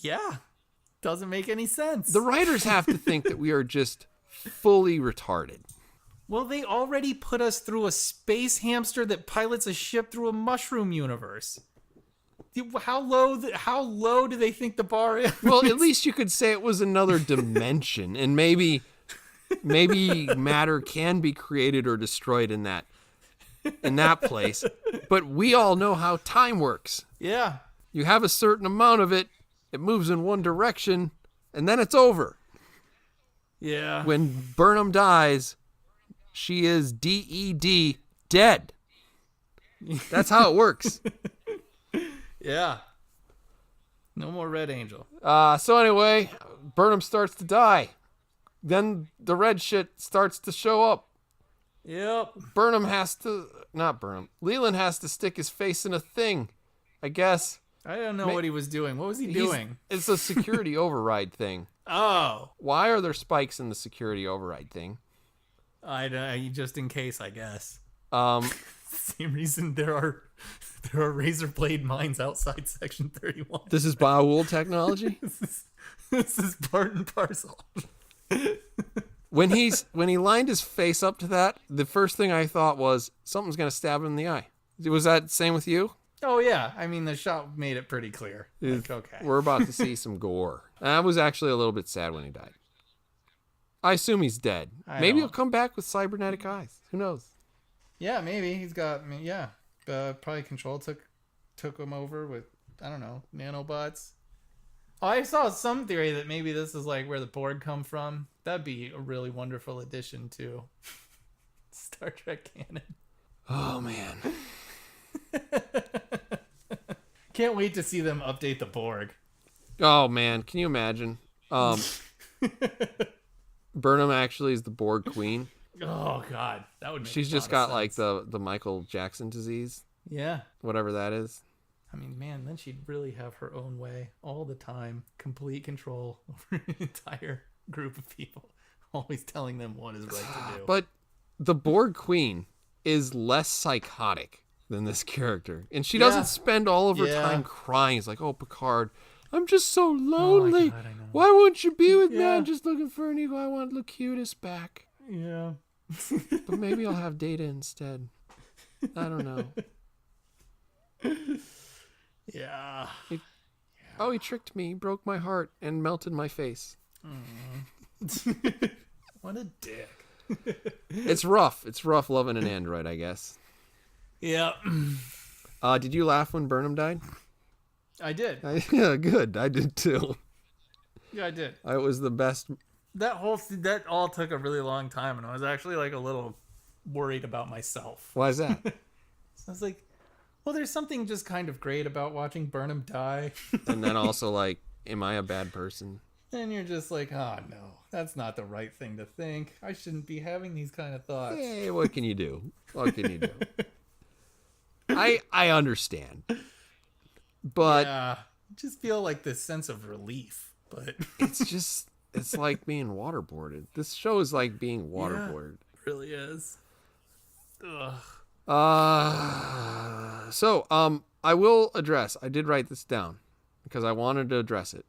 Yeah. Doesn't make any sense.
The writers have to think that we are just fully retarded.
Well, they already put us through a space hamster that pilots a ship through a mushroom universe. How low do they think the bar is?
Well, at least you could say it was another dimension, and maybe matter can be created or destroyed in that place. But we all know how time works.
Yeah.
You have a certain amount of it, it moves in one direction, and then it's over.
Yeah.
When Burnham dies, she is DED, dead. That's how it works.
Yeah. No more Red Angel.
So anyway, Burnham starts to die. Then the red shit starts to show up.
Yep.
Leland has to stick his face in a thing, I guess.
I don't know what he was doing. What was he doing?
It's a security override thing.
Oh.
Why are there spikes in the security override thing?
Just in case, I guess.
Same
reason there are razor blade mines outside Section 31.
This is Baoul technology?
This is part and parcel.
When he lined his face up to that, the first thing I thought was something's gonna stab him in the eye. Was that the same with you?
Oh yeah, I mean the shot made it pretty clear. Like, okay,
we're about to see some gore. I was actually a little bit sad when he died. I assume he's dead. Maybe he'll come back with cybernetic eyes. Who knows?
Yeah, maybe he's got. Yeah, probably Control took him over with, I don't know, nanobots. Oh, I saw some theory that maybe this is like where the Borg come from. That'd be a really wonderful addition to Star Trek canon.
Oh man.
Can't wait to see them update the Borg.
Oh man, can you imagine? Burnham actually is the Borg queen.
Oh god, that would make
She's just got like the Michael Jackson disease.
Yeah.
Whatever that is.
I mean, man, then she'd really have her own way all the time. Complete control over an entire group of people. Always telling them what is right to do.
But the Borg queen is less psychotic than this character. And she doesn't spend all of her time crying. It's like, oh, Picard, I'm just so lonely.
Oh God, I know.
Why won't you be with me? I'm just looking for an ego. I want Locutus back.
Yeah.
But maybe I'll have Data instead. I don't know.
Yeah.
Oh, he tricked me, broke my heart, and melted my face.
What a dick.
It's rough. It's rough loving an android, I guess.
Yeah.
Did you laugh when Burnham died?
I did.
Yeah, good. I did too.
Yeah, I did.
It was the best.
That all took a really long time, and I was actually like a little worried about myself.
Why is that?
So I was like, well, there's something just kind of great about watching Burnham die.
And then also like, am I a bad person?
And you're just like, oh no, that's not the right thing to think. I shouldn't be having these kind of thoughts.
Hey, what can you do? What can you do? I understand. But
yeah, I just feel like this sense of relief. But
it's like being waterboarded. This show is like being waterboarded.
Yeah, it really is. Ugh.
I will address. I did write this down because I wanted to address it.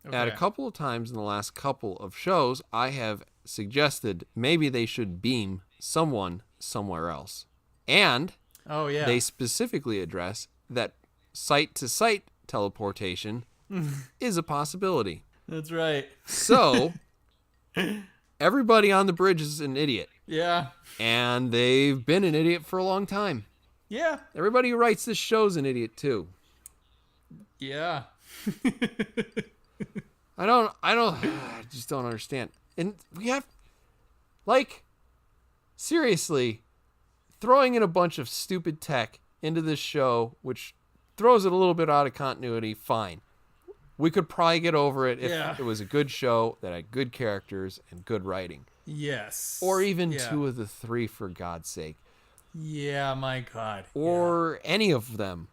Okay. At a couple of times in the last couple of shows, I have suggested maybe they should beam someone somewhere else. And they specifically address that site-to-site teleportation is a possibility.
That's right.
So, everybody on the bridge is an idiot.
Yeah.
And they've been an idiot for a long time.
Yeah.
Everybody who writes this show's an idiot too.
Yeah.
I just don't understand. And we have, like, seriously, throwing in a bunch of stupid tech into this show, which throws it a little bit out of continuity, fine. We could probably get over it if it was a good show that had good characters and good writing.
Yes.
Or even 2 of the 3, for God's sake.
Yeah, my God.
Or any of them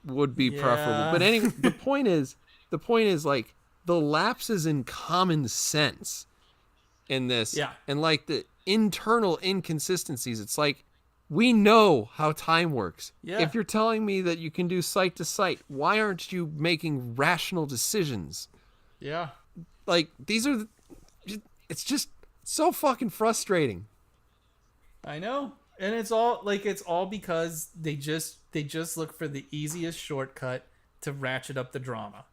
would be preferable. But the point is, like, the lapses in common sense in this, and like the internal inconsistencies. It's like, we know how time works. Yeah. If you're telling me that you can do site to site, why aren't you making rational decisions?
Yeah.
Like, it's just so fucking frustrating.
I know. And it's all because they just look for the easiest shortcut to ratchet up the drama.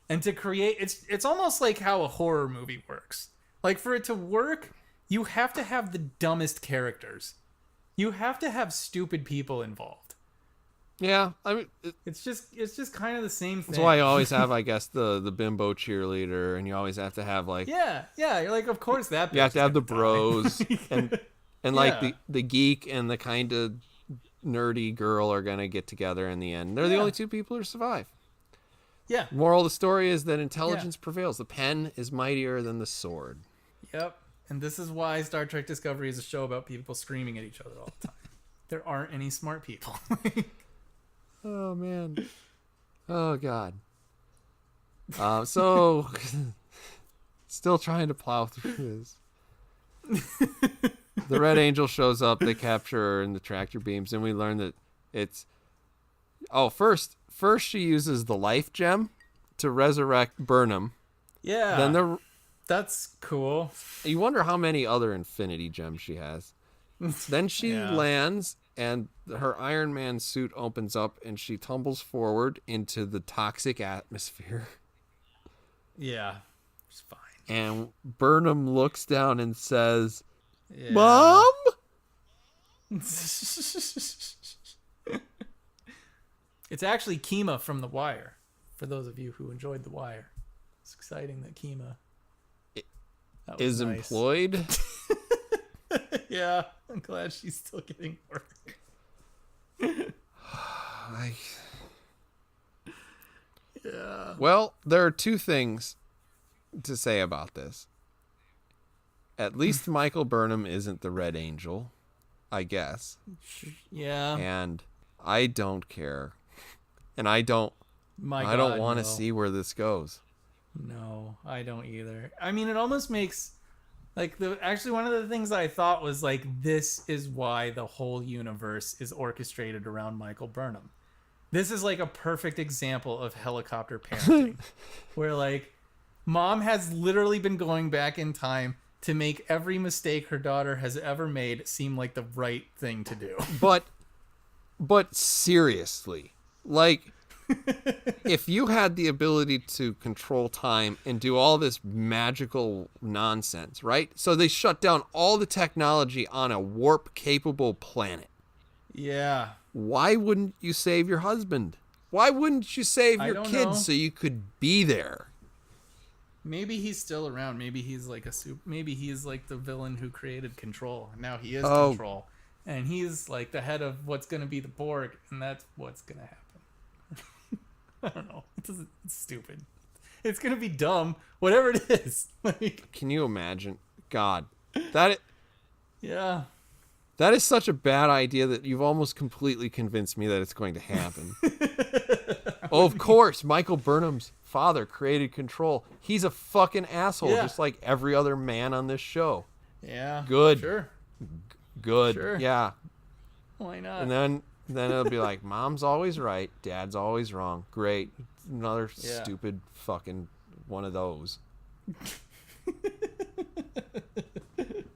And to create, it's almost like how a horror movie works. Like, for it to work, you have to have the dumbest characters. You have to have stupid people involved.
Yeah, I mean,
it's just kind of the same thing.
That's why you always have, I guess, the bimbo cheerleader, and you always have to have, like,
you're like, of course that.
You have to have the bros and like the geek and the kind of nerdy girl are gonna get together in the end. They're the only 2 people who survive.
Yeah.
Moral of the story is that intelligence prevails. The pen is mightier than the sword.
Yep. And this is why Star Trek Discovery is a show about people screaming at each other all the time. There aren't any smart people.
Oh, man. Oh, God. So, still trying to plow through this. The Red Angel shows up. They capture her in the tractor beams, and we learn that it's... Oh, first she uses the life gem to resurrect Burnham.
Yeah.
Then
that's cool.
You wonder how many other infinity gems she has. Then she lands, and her Iron Man suit opens up, and she tumbles forward into the toxic atmosphere.
Yeah, it's fine.
And Burnham looks down and says, Mom?
It's actually Kima from The Wire, for those of you who enjoyed The Wire. It's exciting that Kima
is employed.
Yeah, I'm glad she's still getting work. Yeah.
Well, there are 2 things to say about this. At least Michael Burnham isn't the Red Angel, I guess.
Yeah.
And I don't care. And I don't want to see where this goes.
No, I don't either. I mean, it almost makes, like, actually one of the things I thought was, like, this is why the whole universe is orchestrated around Michael Burnham. This is, like, a perfect example of helicopter parenting, where, like, mom has literally been going back in time to make every mistake her daughter has ever made seem like the right thing to do.
But seriously, like, if you had the ability to control time and do all this magical nonsense, right? So they shut down all the technology on a warp-capable planet.
Yeah.
Why wouldn't you save your husband? Why wouldn't you save your kids so you could be there?
Maybe he's still around. Maybe he's like maybe he's like the villain who created Control. And now he is Control. And he's like the head of what's going to be the Borg, and that's what's going to happen. I don't know. It's stupid. It's going to be dumb. Whatever it is. Like,
can you imagine? God.
Yeah.
That is such a bad idea that you've almost completely convinced me that it's going to happen. Oh, of course. Michael Burnham's father created Control. He's a fucking asshole, just like every other man on this show.
Yeah.
Good.
Sure.
Good.
Sure.
Yeah.
Why not?
And then it'll be like, mom's always right, dad's always wrong. Great. Another stupid fucking one of those.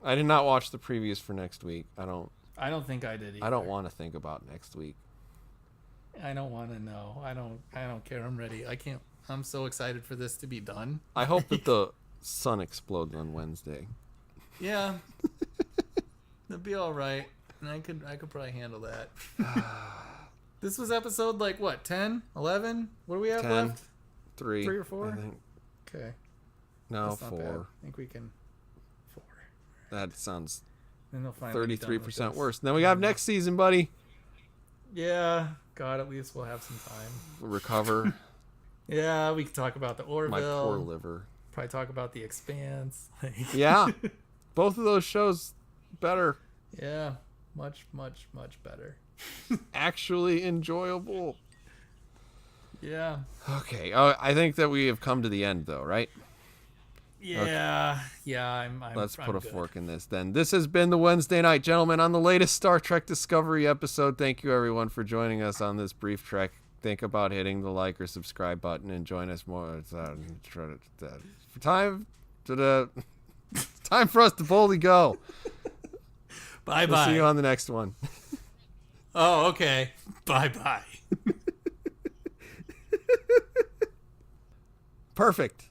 I did not watch the previews for next week. I don't
think I did either.
I don't want to think about next week.
I don't want to know. I don't care. I'm ready. I'm so excited for this to be done.
I hope that the sun explodes on Wednesday.
Yeah. It'll be all right. I could probably handle that. This was episode like what, 10, 11? What do we have
10,
left?
3
or 4?
I think.
Okay.
No,
That's not
4.
bad. I think we can 4.
That sounds
Then they'll finally be done with
33%
this.
worse. And then we have next season, buddy.
Yeah. God, at least we'll have some time.
Recover.
Yeah, we can talk about the Orville.
My poor liver.
Probably talk about the Expanse.
Yeah. Both of those shows better.
Yeah. Much, much, much better.
Actually enjoyable.
Yeah.
Okay. I think that we have come to the end, though, right?
Yeah. Okay. Yeah, I'm
Let's put a
good.
fork in this then. This has been the Wednesday Night Gentleman on the latest Star Trek Discovery episode. Thank you, everyone, for joining us on this brief trek. Think about hitting the like or subscribe button and join us more. It's time for us to boldly go.
Bye-bye.
We'll see you on the next one.
Oh, okay. Bye-bye.
Perfect.